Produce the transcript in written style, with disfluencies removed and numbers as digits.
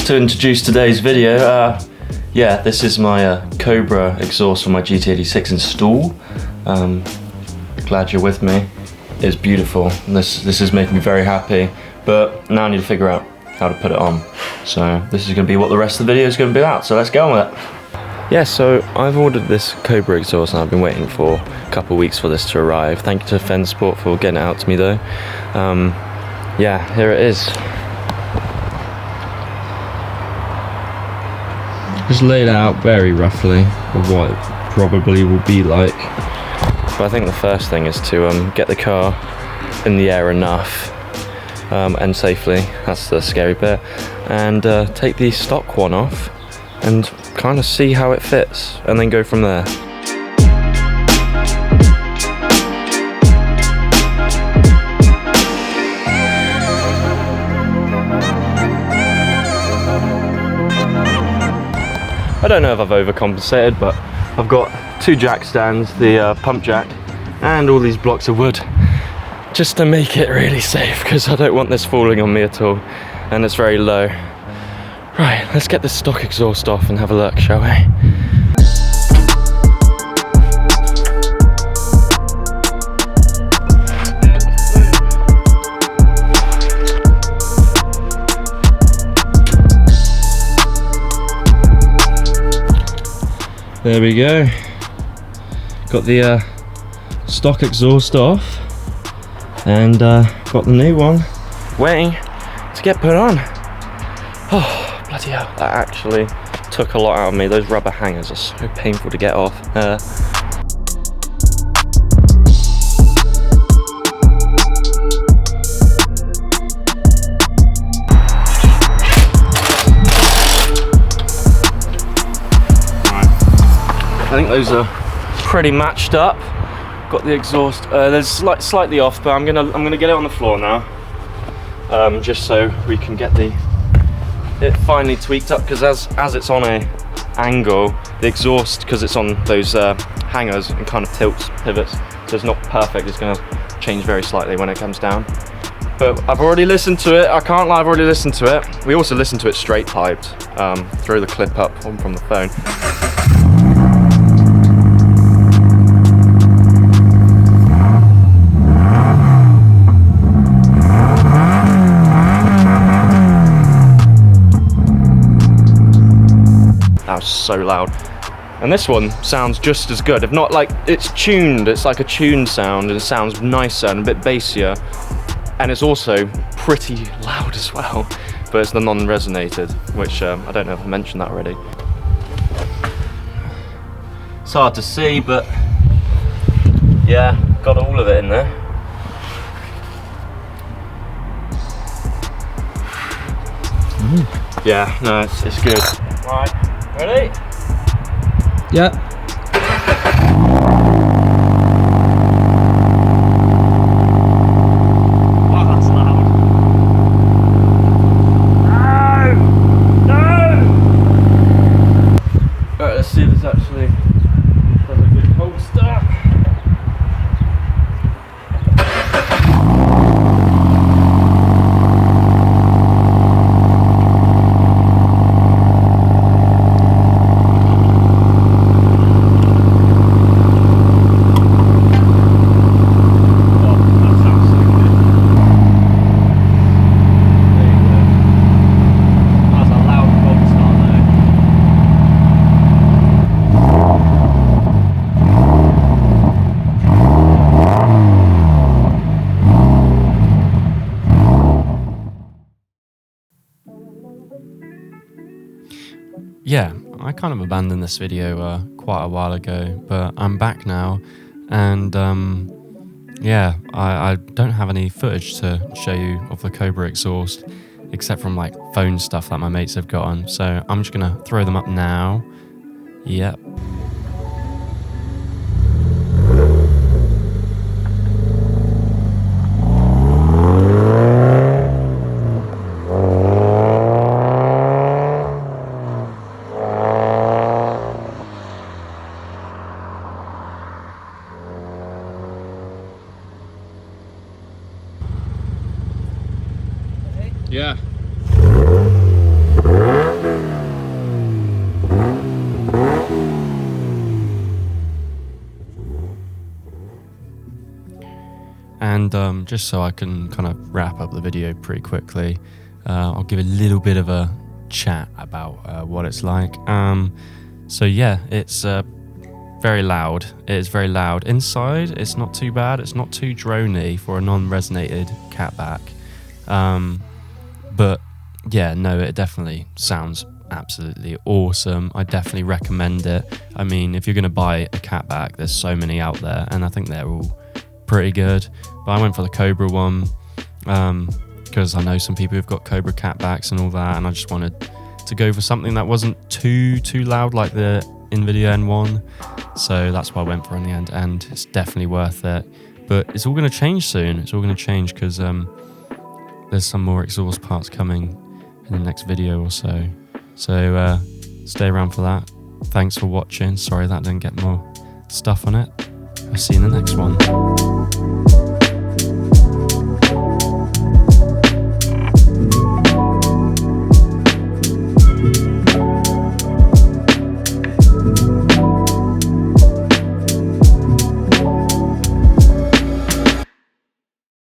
just to introduce today's video, yeah, this is my Cobra exhaust for my GT86 install. Glad you're with me. It's beautiful. This is making me very happy, but now I need to figure out how to put it on. So this is going to be what the rest of the video is going to be about, so let's get on with it. Yeah, so I've ordered this Cobra exhaust and I've been waiting for a couple of weeks for this to arrive. Thank you to Fender Sport for getting it out to me though. Yeah, here it is. Just laid out very roughly of what it probably will be like. So I think the first thing is to get the car in the air enough and safely, that's the scary bit, and take the stock one off and kind of see how it fits and then go from there. I don't know if I've overcompensated, but I've got two jack stands, the pump jack, and all these blocks of wood, just to make it really safe, because I don't want this falling on me at all, and it's very low. Right, let's get this stock exhaust off and have a look, shall we? There we go. Got the stock exhaust off, and got the new one Waiting to get put on. Oh, bloody hell. That actually took a lot out of me. Those rubber hangers are so painful to get off. I think those are pretty matched up. Got the exhaust. There's slightly off, but I'm gonna get it on the floor now, just so we can get it finally tweaked up. Because as it's on a angle, the exhaust, because it's on those hangers, and kind of tilts, pivots, so it's not perfect. It's gonna change very slightly when it comes down. But I've already listened to it. I can't lie, I've already listened to it. We also listened to it straight piped. Throw the clip up from the phone. That was so loud. And this one sounds just as good, if not, like, it's tuned. It's like a tuned sound, and it sounds nicer and a bit bassier. And it's also pretty loud as well, but it's the non-resonated, which I don't know if I mentioned that already. It's hard to see, but yeah, got all of it in there. Yeah, no, it's good. Right. Ready? Yeah. Wow, that's loud. No! Alright, let's see if this actually does a good cold start. Yeah, I kind of abandoned this video quite a while ago, but I'm back now, and yeah, I don't have any footage to show you of the Cobra exhaust, except from like phone stuff that my mates have gotten, so I'm just gonna throw them up now. Yep. Yeah. And just so I can kind of wrap up the video pretty quickly, I'll give a little bit of a chat about what it's like. So yeah, it's very loud. It is very loud. Inside, it's not too bad. It's not too drony for a non-resonated catback. But yeah, no, it definitely sounds absolutely awesome. I definitely recommend it. I mean, if you're going to buy a catback, there's so many out there, and I think they're all pretty good. But I went for the Cobra one because I know some people who've got Cobra Cat-backs and all that, and I just wanted to go for something that wasn't too loud like the Nvidia N1. So that's what I went for in the end, and it's definitely worth it. But it's all going to change soon. It's all going to change because there's some more exhaust parts coming in the next video or so. So stay around for that. Thanks for watching. Sorry that didn't get more stuff on it. I'll see you in the next one.